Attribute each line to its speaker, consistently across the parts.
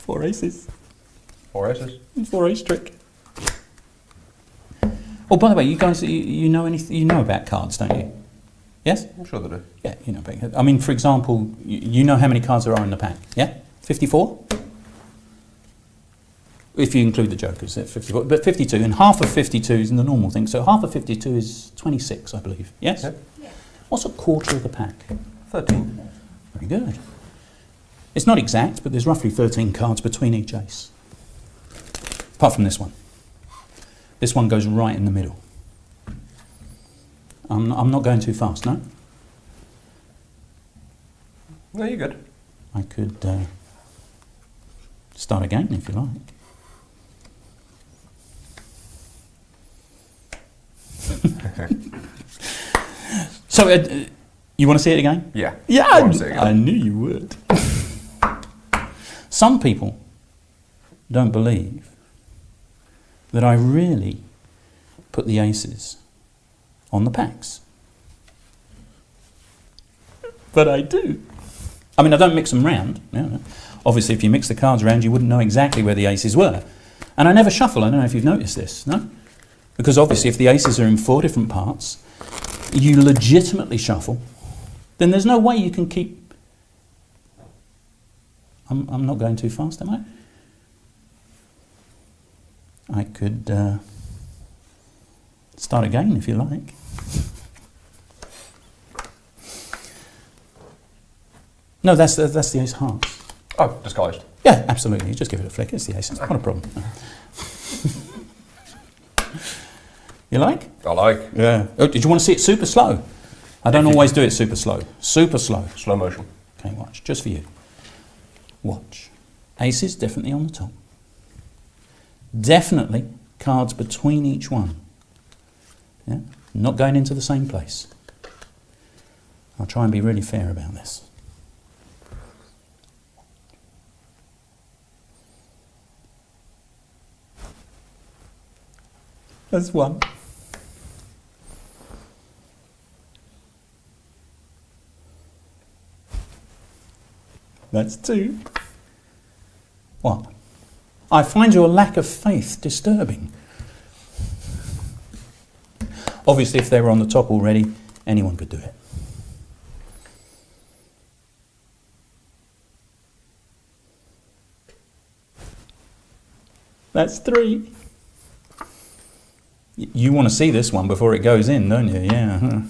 Speaker 1: 4 aces.
Speaker 2: 4 aces.
Speaker 1: 4 ace trick. Oh, by the way, you guys, you know anything? You know about cards, don't you? Yes?
Speaker 2: I'm sure they do.
Speaker 1: Yeah, you know about. I mean, for example, you know how many cards there are in the pack? Yeah, 54. If you include the jokers, at 54, but 52, and half of 52 is the normal thing. So half of 52 is 26, I believe. Yes.
Speaker 2: Yeah.
Speaker 1: What's a quarter of the pack?
Speaker 2: 13.
Speaker 1: Very good. It's not exact, but there's roughly 13 cards between each ace. Apart from this one. This one goes right in the middle. I'm not going too fast, no?
Speaker 2: No, you're good.
Speaker 1: I could start again if you like. So, you want to see it again?
Speaker 2: Yeah.
Speaker 1: Yeah,
Speaker 2: I wanna see it again.
Speaker 1: I knew you would. Some people don't believe that I really put the aces on the packs. But I do. I mean, I don't mix them round. No. Obviously, if you mix the cards around, you wouldn't know exactly where the aces were. And I never shuffle. I don't know if you've noticed this, no? Because obviously, if the aces are in 4 different parts, you legitimately shuffle, then there's no way you can keep... I'm not going too fast, am I? I could start again if you like. No, that's the ace of hearts.
Speaker 2: Oh, disguised.
Speaker 1: Yeah, absolutely. You just give it a flick. It's the ace. It's not a problem. You like?
Speaker 2: I like.
Speaker 1: Yeah. Oh, did you want to see it super slow? I don't always do it super slow. Super slow.
Speaker 2: Slow motion.
Speaker 1: Okay, watch. Just for you. Watch. Aces definitely on the top. Definitely cards between each one. Yeah? Not going into the same place. I'll try and be really fair about this. That's 1. That's 2. What? I find your lack of faith disturbing. Obviously, if they were on the top already, anyone could do it. That's 3. You want to see this one before it goes in, don't you? Yeah.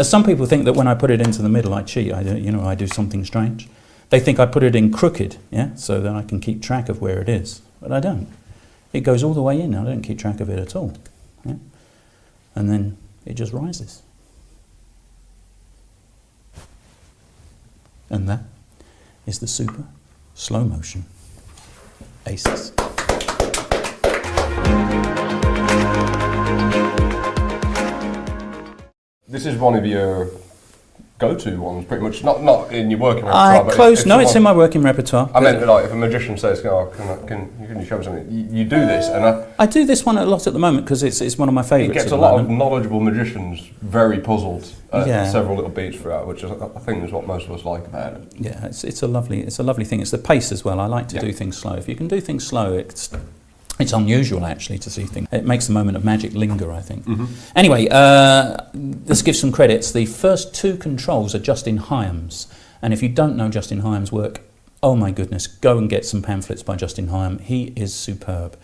Speaker 1: Some people think that when I put it into the middle, I cheat. I do something strange. They think I put it in crooked, yeah, so that I can keep track of where it is. But I don't. It goes all the way in. I don't keep track of it at all. Yeah? And then it just rises. And that is the super slow motion aces.
Speaker 2: This is one of your go-to ones, pretty much. Not in your working repertoire. But
Speaker 1: Close. No, it's in my working repertoire.
Speaker 2: I meant, like, if a magician says, "Oh, can you show me something?" You do this, and
Speaker 1: I do this one a lot at the moment because it's one of my favourites.
Speaker 2: It gets a lot of knowledgeable magicians very puzzled at several little beats throughout, which I think is what most of us like about it.
Speaker 1: Yeah, it's a lovely thing. It's the pace as well. I like to do things slow. If you can do things slow, it's unusual, actually, to see things. It makes the moment of magic linger, I think. Mm-hmm. Anyway, let's give some credits. The first 2 controls are Justin Hyams. And if you don't know Justin Hyams' work, oh my goodness, go and get some pamphlets by Justin Hyam. He is superb.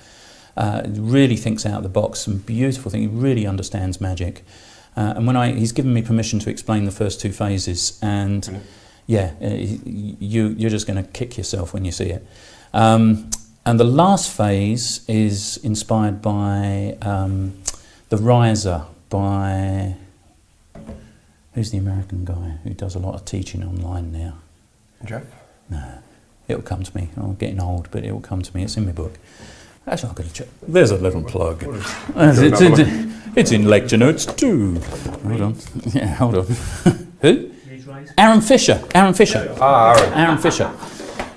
Speaker 1: Really thinks out of the box, some beautiful things. He really understands magic. And he's given me permission to explain the first 2 phases. And you're just going to kick yourself when you see it. And the last phase is inspired by The Riser by... Who's the American guy who does a lot of teaching online now?
Speaker 2: Jeff?
Speaker 1: No. It'll come to me. I'm getting old, but it'll come to me. It's in my book. Actually, I've got to check. There's a little plug. It's in lecture notes too. Hold on. Yeah, hold on. Who? Aaron Fisher. Aaron Fisher. Aaron Fisher.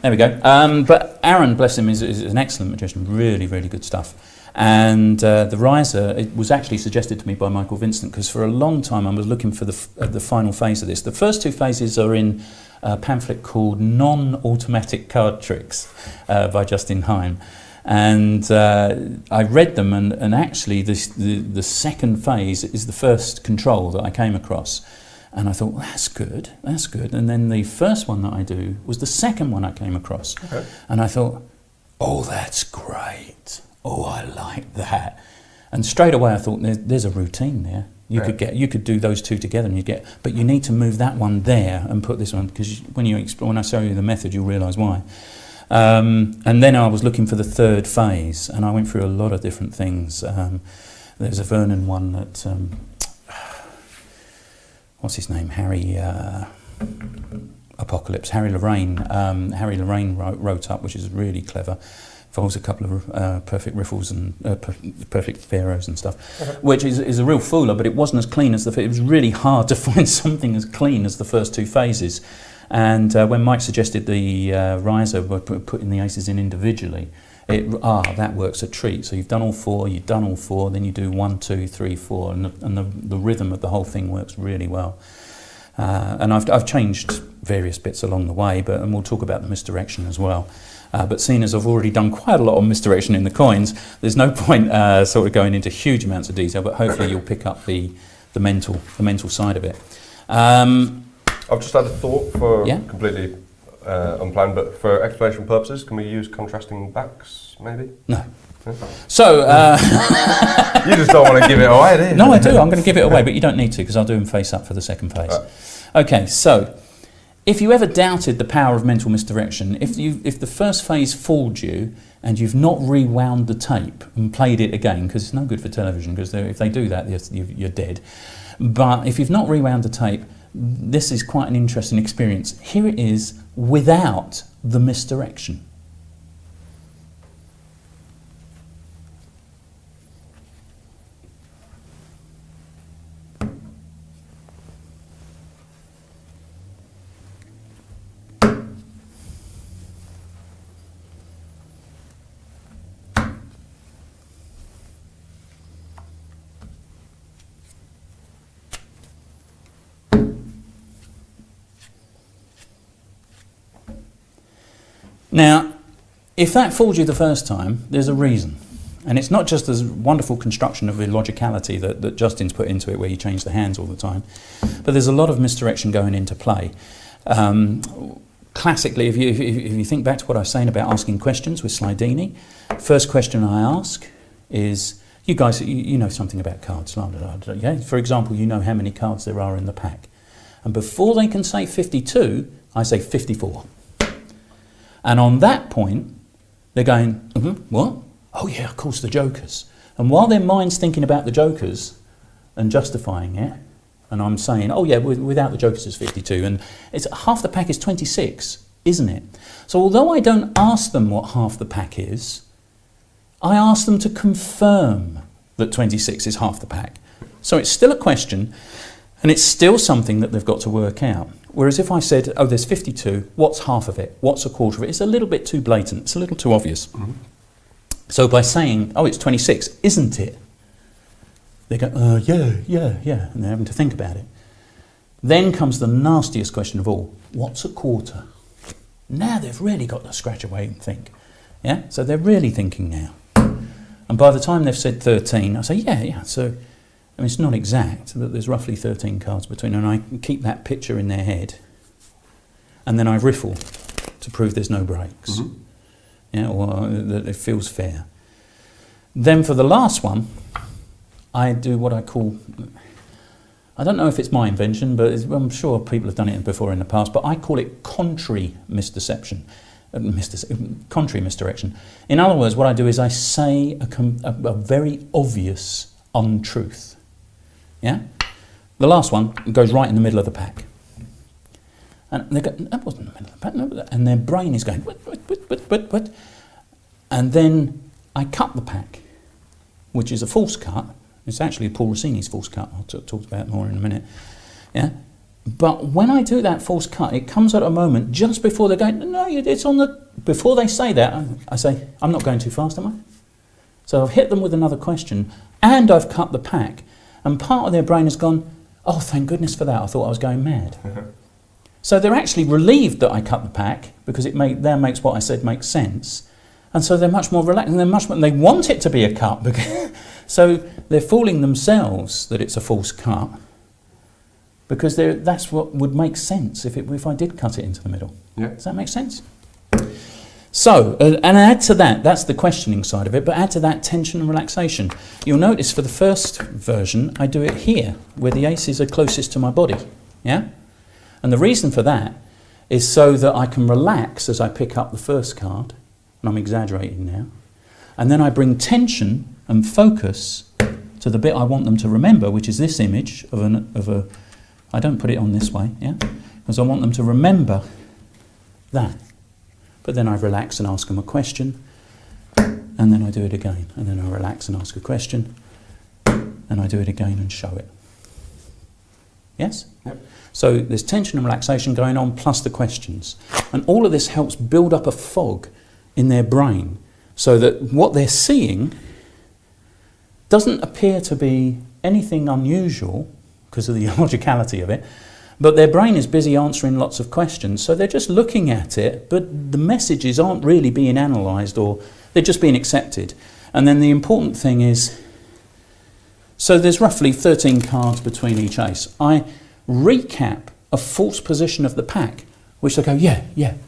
Speaker 1: There we go. But Aaron, bless him, is an excellent magician. Really, really good stuff. And The Riser, it was actually suggested to me by Michael Vincent because for a long time I was looking for the final phase of this. The first 2 phases are in a pamphlet called Non-Automatic Card Tricks by Justin Heim. And I read them, and actually the second phase is the first control that I came across. And I thought, well, that's good. And then the first one that I do was the second one I came across. Okay. And I thought, oh, that's great. Oh, I like that. And straight away I thought, there's a routine there. You could do those two together, and but you need to move that one there and put this one, because when I show you the method, you'll realise why. And then I was looking for the third phase, and I went through a lot of different things. There's a Vernon one that, what's his name? Harry Apocalypse. Harry Lorraine. Harry Lorraine wrote up, which is really clever. Involves a couple of perfect riffles and perfect pharaohs and stuff, which is a real fooler, but it wasn't as clean as it was really hard to find something as clean as the first two phases. And when Mike suggested the riser, putting the aces in individually, that works a treat. So you've done all four, then you do 1, 2, 3, 4, and the rhythm of the whole thing works really well. And I've changed various bits along the way, and we'll talk about the misdirection as well. But seeing as I've already done quite a lot of misdirection in the coins, there's no point sort of going into huge amounts of detail, but hopefully you'll pick up the mental side of it.
Speaker 2: I've just had a thought for completely unplanned, but for explanation purposes, can we use contrasting backs, maybe?
Speaker 1: No. So...
Speaker 2: you just don't want to give it away, do you?
Speaker 1: No, I do. I'm going to give it away, but you don't need to, because I'll do them face up for the second phase. Right. Okay, so... if you ever doubted the power of mental misdirection, if the first phase fooled you and you've not rewound the tape and played it again, because it's no good for television, because if they do that, you're dead. But if you've not rewound the tape, this is quite an interesting experience. Here it is without the misdirection. Now, if that fooled you the first time, there's a reason. And it's not just this wonderful construction of illogicality that Justin's put into it, where you change the hands all the time, but there's a lot of misdirection going into play. Classically, if you think back to what I was saying about asking questions with Slidini, first question I ask is, you guys, you know something about cards, yeah? For example, you know how many cards there are in the pack. And before they can say 52, I say 54. And on that point, they're going, what? Oh yeah, of course, the jokers. And while their mind's thinking about the jokers and justifying it, and I'm saying, oh yeah, without the jokers it's 52, and it's half the pack is 26, isn't it? So although I don't ask them what half the pack is, I ask them to confirm that 26 is half the pack. So it's still a question, and it's still something that they've got to work out. Whereas if I said, oh, there's 52, what's half of it? What's a quarter of it? It's a little bit too blatant. It's a little too obvious. Mm-hmm. So by saying, oh, it's 26, isn't it? They go, yeah, and they're having to think about it. Then comes the nastiest question of all, what's a quarter? Now they've really got to scratch away and think. Yeah, so they're really thinking now. And by the time they've said 13, I say, yeah, so... I mean, it's not exact, but there's roughly 13 cards between, and I keep that picture in their head, and then I riffle to prove there's no breaks, or that it feels fair. Then for the last one, I do what I call, I don't know if it's my invention, but I'm sure people have done it before in the past, but I call it contrary misdirection. Contrary misdirection. In other words, what I do is I say a very obvious untruth. Yeah? The last one goes right in the middle of the pack. And they go, that wasn't the middle of the pack, no. And their brain is going, what? And then I cut the pack, which is a false cut. It's actually Paul Rossini's false cut. I'll talk about it more in a minute. Yeah? But when I do that false cut, it comes at a moment just before they're going, no, it's on the... Before they say that, I say, I'm not going too fast, am I? So I've hit them with another question, and I've cut the pack. And part of their brain has gone, oh, thank goodness for that. I thought I was going mad. So they're actually relieved that I cut the pack because it makes what I said make sense. And so they're much more relaxed and they want it to be a cut. So they're fooling themselves that it's a false cut because that's what would make sense if I did cut it into the middle.
Speaker 2: Yeah.
Speaker 1: Does that make sense? So, and add to that, that's the questioning side of it, but add to that tension and relaxation. You'll notice for the first version, I do it here, where the aces are closest to my body, yeah? And the reason for that is so that I can relax as I pick up the first card, and I'm exaggerating now, and then I bring tension and focus to the bit I want them to remember, which is this image of a I don't put it on this way, yeah? Because I want them to remember that. But then I relax and ask them a question, and then I do it again. And then I relax and ask a question, and I do it again and show it. Yes?
Speaker 2: Yep.
Speaker 1: So there's tension and relaxation going on, plus the questions. And all of this helps build up a fog in their brain, so that what they're seeing doesn't appear to be anything unusual, because of the illogicality of it, but their brain is busy answering lots of questions, so they're just looking at it, but the messages aren't really being analysed, or they're just being accepted. And then the important thing is, so there's roughly 13 cards between each ace. I recap a false position of the pack, which they go, yeah,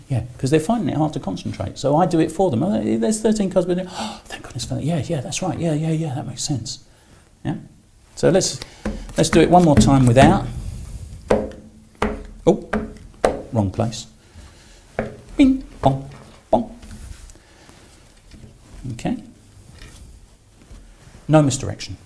Speaker 1: because they're finding it hard to concentrate. So I do it for them. Oh, there's 13 cards, but oh, thank goodness for that. Yeah, that's right. Yeah, that makes sense. Yeah. So let's do it one more time without. Oh, wrong place. Bing, bong, bong. Okay. No misdirection.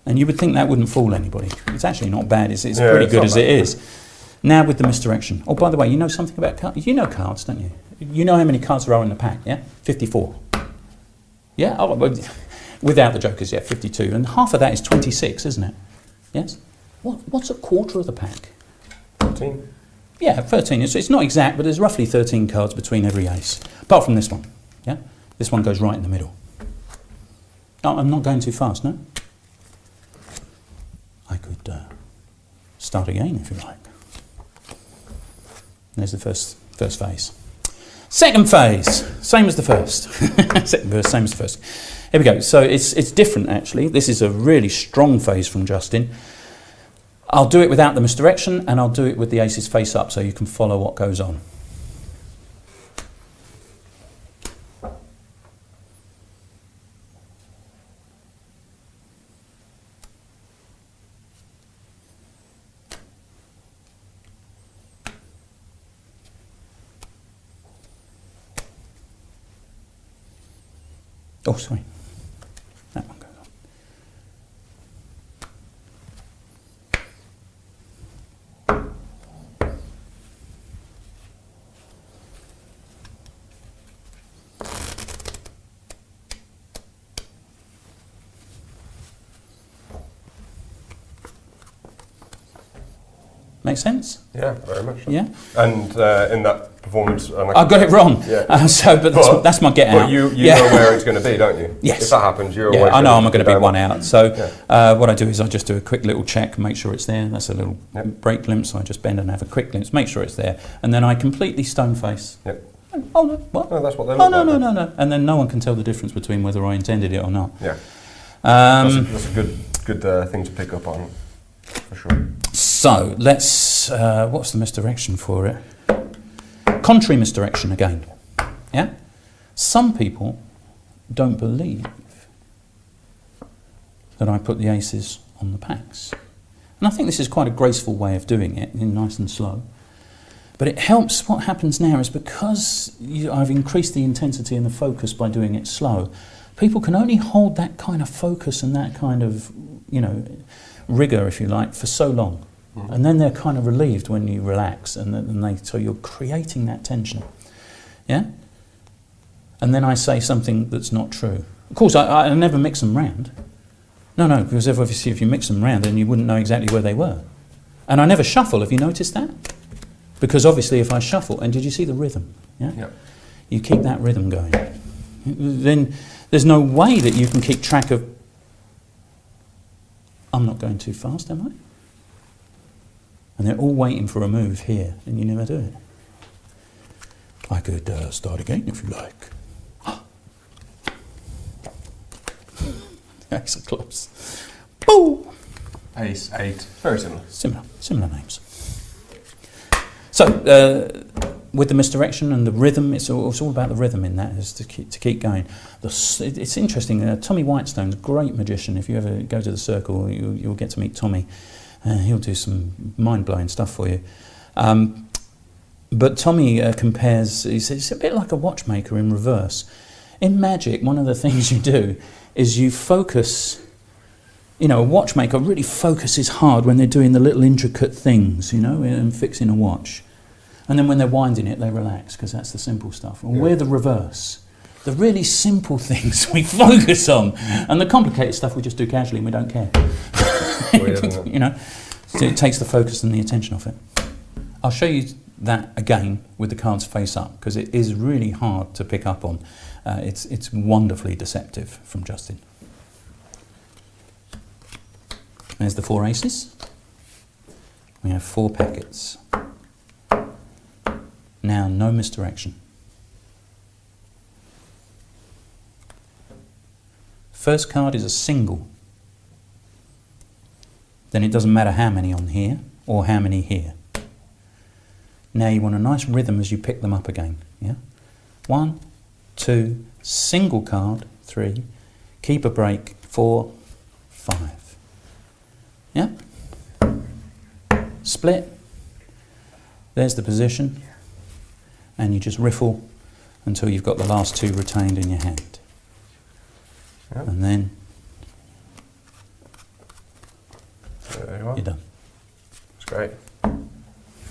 Speaker 1: And you would think that wouldn't fool anybody. It's actually not bad. It's pretty good as it is. Now with the misdirection. Oh, by the way, you know something about cards? You know cards, don't you? You know how many cards there are in the pack, yeah? 54. Yeah? Oh, without the jokers, yeah, 52. And half of that is 26, isn't it? Yes? What's a quarter of the pack?
Speaker 2: 13.
Speaker 1: Yeah, 13. It's not exact, but there's roughly 13 cards between every ace. Apart from this one, yeah? This one goes right in the middle. Oh, I'm not going too fast, no? I could start again if you like. There's the first phase. Second phase, same as the first. Second verse, same as the first. Here we go. So it's different actually. This is a really strong phase from Justin. I'll do it without the misdirection, and I'll do it with the aces face up so you can follow what goes on. Oh, sorry. That one goes on. Make sense?
Speaker 2: Yeah, very much so.
Speaker 1: Yeah.
Speaker 2: And in that performance,
Speaker 1: I got it wrong. Yeah. But that's my get out.
Speaker 2: But you know where it's going to be, don't you?
Speaker 1: Yes.
Speaker 2: If that happens, you're
Speaker 1: always.
Speaker 2: Yeah,
Speaker 1: I know I'm going to be one out. So
Speaker 2: yeah.
Speaker 1: what I do is I just do a quick little check, make sure it's there. That's a little break glimpse. So I just bend and have a quick glimpse, make sure it's there, and then I completely stone face.
Speaker 2: Yep.
Speaker 1: Oh no! What?
Speaker 2: No, that's what they look like.
Speaker 1: No. And then no one can tell the difference between whether I intended it or not.
Speaker 2: Yeah. That's a good thing to pick up on, for sure.
Speaker 1: So let's. What's the misdirection for it? Contrary misdirection again. Yeah. Some people don't believe that I put the aces on the packs, and I think this is quite a graceful way of doing it, nice and slow. But it helps. What happens now is because I've increased the intensity and the focus by doing it slow, people can only hold that kind of focus and that kind of, rigor, if you like, for so long. Mm-hmm. And then they're kind of relieved when you relax, so you're creating that tension. Yeah? And then I say something that's not true. Of course, I never mix them round. No, because obviously if you mix them round, then you wouldn't know exactly where they were. And I never shuffle, have you noticed that? Because obviously if I shuffle, and did you see the rhythm? Yeah. you keep that rhythm going. Then there's no way that you can keep track of, I'm not going too fast, am I? And they're all waiting for a move here, and you never do it. I could start again if you like. Ace of clubs. Boo!
Speaker 2: Ace, 8, very similar.
Speaker 1: Similar names. So, with the misdirection and the rhythm, it's all about the rhythm in that, is to keep going. It's interesting, Tommy Whitestone's a great magician. If you ever go to the Circle, you'll get to meet Tommy. He'll do some mind-blowing stuff for you. But Tommy compares, he says, it's a bit like a watchmaker in reverse. In magic, one of the things you do is you focus. You know, a watchmaker really focuses hard when they're doing the little intricate things, you know, and fixing a watch. And then when they're winding it, they relax, because that's the simple stuff. And we're the reverse. The really simple things we focus on. And the complicated stuff we just do casually and we don't care.
Speaker 2: Weird,
Speaker 1: you know, so it takes the focus and the attention off it. I'll show you that again with the cards face up, because it is really hard to pick up on. It's wonderfully deceptive from Justin. There's the 4 aces. We have 4 packets. Now, no misdirection. First card is a single. Then it doesn't matter how many on here or how many here. Now you want a nice rhythm as you pick them up again. Yeah? 1, 2, single card, 3, keep a break, 4, 5. Yeah? Split. There's the position. And you just riffle until you've got the last 2 retained in your hand.
Speaker 2: Yep.
Speaker 1: And then
Speaker 2: there you are.
Speaker 1: you're done.
Speaker 2: That's great.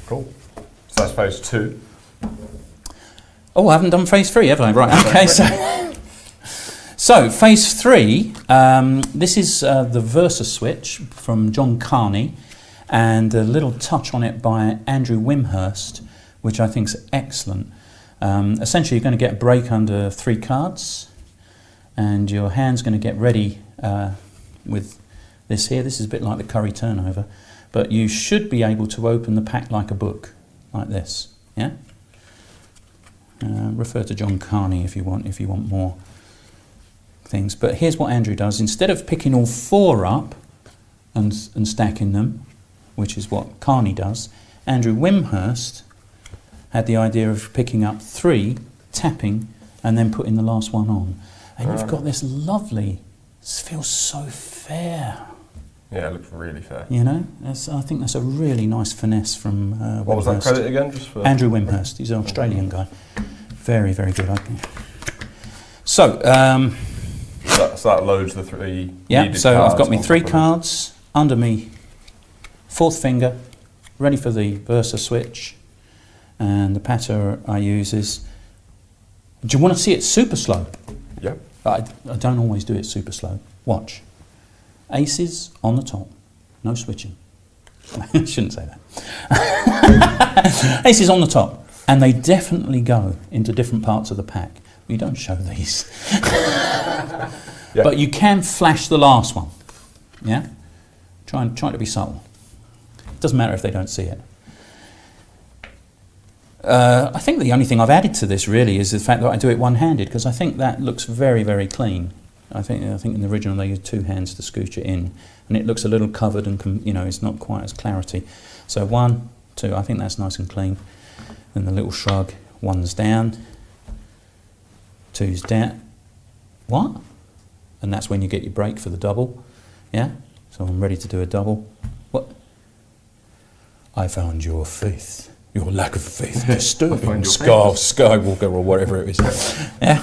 Speaker 2: Cool. So that's phase 2.
Speaker 1: Oh, I haven't done phase 3, have I? Right, okay, so phase 3, this is the Versa switch from John Carney, and a little touch on it by Andrew Wimhurst, which I think is excellent. Essentially, you're going to get a break under 3 cards, and your hand's going to get ready with this here. This is a bit like the Curry turnover, but you should be able to open the pack like a book, like this. Yeah. Refer to John Carney if you want more things. But here's what Andrew does. Instead of picking all 4 up and stacking them, which is what Carney does, Andrew Wimhurst had the idea of picking up 3, tapping, and then putting the last one on. And you've got this lovely, this feels so fair.
Speaker 2: Yeah, it looks really fair.
Speaker 1: You know, I think that's a really nice finesse from
Speaker 2: what was that
Speaker 1: Wimhurst.
Speaker 2: credit again? Just for
Speaker 1: Andrew Wimhurst. He's an Australian guy. Very, very good. So,
Speaker 2: so that loads the 3
Speaker 1: yeah,
Speaker 2: needed
Speaker 1: so
Speaker 2: cards
Speaker 1: I've got me
Speaker 2: on
Speaker 1: 3
Speaker 2: top of it.
Speaker 1: cards under me, 4th finger, ready for the Versa switch. And the patter I use is, do you want to see it super slow?
Speaker 2: Yeah.
Speaker 1: I don't always do it super slow. Watch. Aces on the top, no switching. I shouldn't say that. Aces on the top, and they definitely go into different parts of the pack. You don't show these.
Speaker 2: Yeah.
Speaker 1: But you can flash the last one. Yeah? Try to be subtle. Doesn't matter if they don't see it. I think the only thing I've added to this really is the fact that I do it one-handed, because I think that looks very, very clean. I think in the original they used 2 hands to scooch it in, and it looks a little covered and it's not quite as clarity. So 1, 2, I think that's nice and clean. Then the little shrug, 1's down, 2's down. What? And that's when you get your break for the double. Yeah. So I'm ready to do a double. What? I found your faith. Your lack of faith disturbing, Skywalker or whatever it is. Yeah.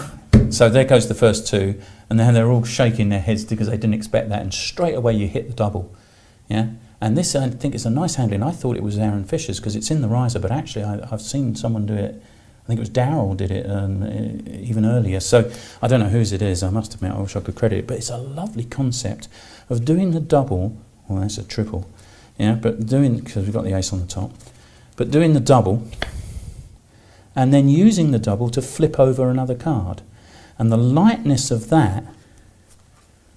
Speaker 1: So there goes the first 2, and then they're all shaking their heads because they didn't expect that, and straight away you hit the double. Yeah. And this, I think, is a nice handling. I thought it was Aaron Fisher's because it's in the riser, but actually I've seen someone do it. I think it was Darryl did it even earlier. So I don't know whose it is. I must admit, I wish I could credit it, but it's a lovely concept of doing the double. Well, that's a triple. Yeah. But doing, because we've got the ace on the top. But doing the double and then using the double to flip over another card. And the lightness of that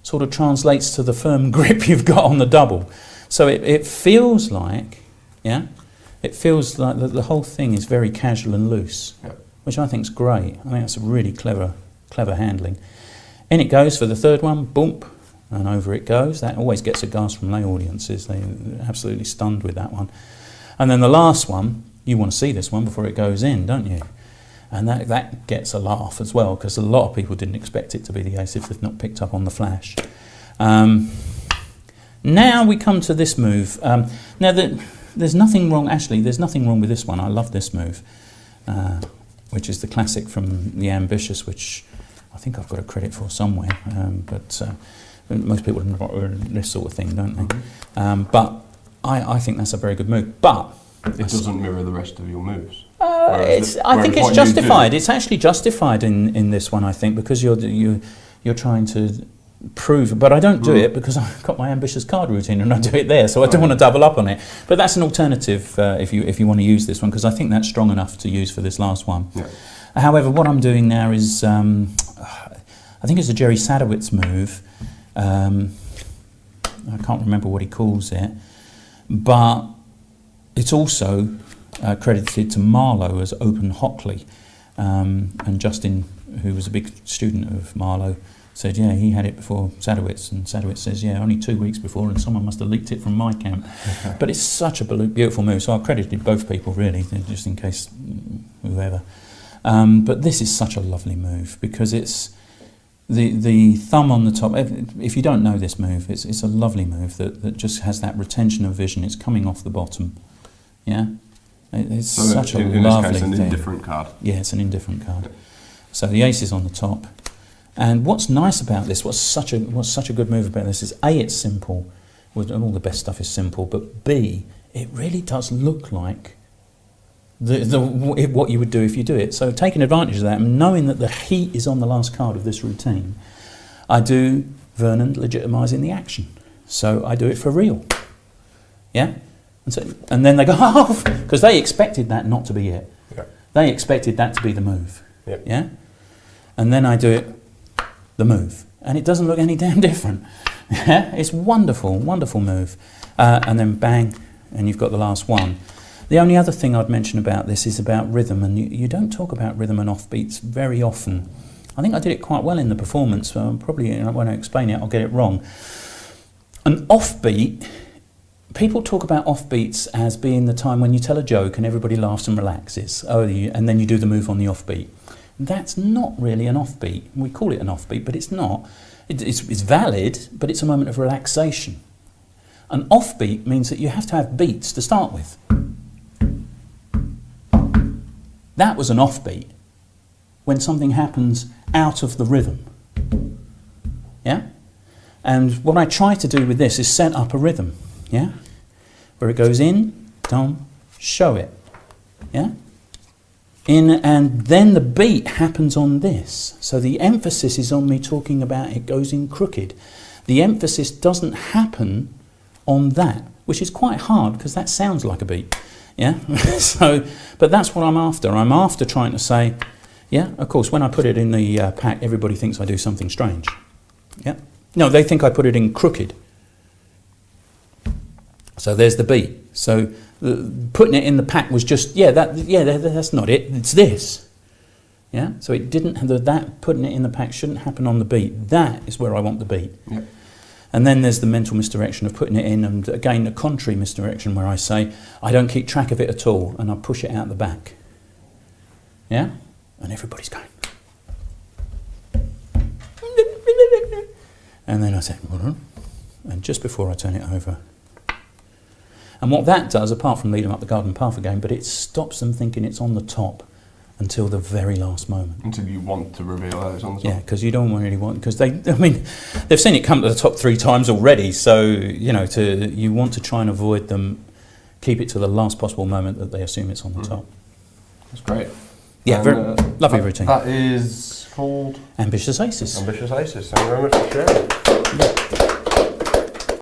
Speaker 1: sort of translates to the firm grip you've got on the double. So it feels like, it feels like the whole thing is very casual and loose, which I think is great. I think that's a really clever handling. In it goes for the third one, boom, and over it goes. That always gets a gasp from lay audiences. They're absolutely stunned with that one. And then the last one, you want to see this one before it goes in, don't you? And that gets a laugh as well, because a lot of people didn't expect it to be the ace if they've not picked up on the flash. Now we come to this move. There's nothing wrong, actually, there's nothing wrong with this one. I love this move, which is the classic from the Ambitious, which I think I've got a credit for somewhere, but most people have this sort of thing, don't they? Mm-hmm. But I think that's a very good move. But
Speaker 2: it doesn't mirror the rest of your moves.
Speaker 1: I think it's justified. It's actually justified in this one, I think, because you're trying to prove. But I don't do it because I've got my Ambitious card routine and I do it there, so I don't want to double up on it. But that's an alternative if you want to use this one, because I think that's strong enough to use for this last one. Yeah. However, what I'm doing now is I think it's a Jerry Sadowitz move. I can't remember what he calls it, but it's also credited to Marlowe as Open Hockley, and Justin, who was a big student of Marlowe, said, yeah, he had it before Sadowitz, and Sadowitz says, yeah, only 2 weeks before, and someone must have leaked it from my camp. But it's such a beautiful move, so I credited both people, really, just in case whoever. But this is such a lovely move, because it's the thumb on the top. If you don't know this move, it's a lovely move that just has that retention of vision. It's coming off the bottom, yeah? It's so such a lovely thing. In this case, an indifferent card. Yeah, it's an indifferent card. So the ace is on the top. And what's nice about this, what's such a good move about this is A, it's simple. Well, all the best stuff is simple, but B, it really does look like what you would do if you do it. So taking advantage of that and knowing that the heat is on the last card of this routine, I do Vernon legitimising the action. So I do it for real. Yeah? And then they go, oh, because they expected that not to be it. Yeah. They expected that to be the move. Yeah. Yeah? And then I do it, the move. And it doesn't look any damn different. Yeah? It's wonderful, wonderful move. And then bang, and you've got the last one. The only other thing I'd mention about this is about rhythm, and you don't talk about rhythm and offbeats very often. I think I did it quite well in the performance, so probably when I explain it, I'll get it wrong. An offbeat, people talk about offbeats as being the time when you tell a joke and everybody laughs and relaxes, and then you do the move on the offbeat. That's not really an offbeat. We call it an offbeat, but it's not. It's valid, but it's a moment of relaxation. An offbeat means that you have to have beats to start with. That was an offbeat when something happens out of the rhythm. Yeah? And what I try to do with this is set up a rhythm. Yeah? Where it goes in, dum, show it. Yeah? In, and then the beat happens on this. So the emphasis is on me talking about it goes in crooked. The emphasis doesn't happen on that, which is quite hard because that sounds like a beat. Yeah? So, but that's what I'm after. I'm after trying to say, yeah, of course, when I put it in the pack, everybody thinks I do something strange. Yeah? No, they think I put it in crooked. So there's the beat. So putting it in the pack was just, that's not it. It's this. Yeah. So it didn't. That putting it in the pack shouldn't happen on the beat. That is where I want the beat. Yeah. And then there's the mental misdirection of putting it in, and again the contrary misdirection where I say I don't keep track of it at all, and I push it out the back. Yeah. And everybody's going. And then I say, and just before I turn it over. And what that does, apart from lead them up the garden path again, but it stops them thinking it's on the top until the very last moment.
Speaker 2: Until you want to reveal that it's on the top.
Speaker 1: Yeah, because you don't really want, because they've seen it come to the top 3 times already, so, you want to try and avoid them, keep it to the last possible moment that they assume it's on the top.
Speaker 2: That's great.
Speaker 1: Yeah, lovely routine.
Speaker 2: That is called?
Speaker 1: Ambitious Aces.
Speaker 2: Ambitious Aces. Thank you very much for sharing.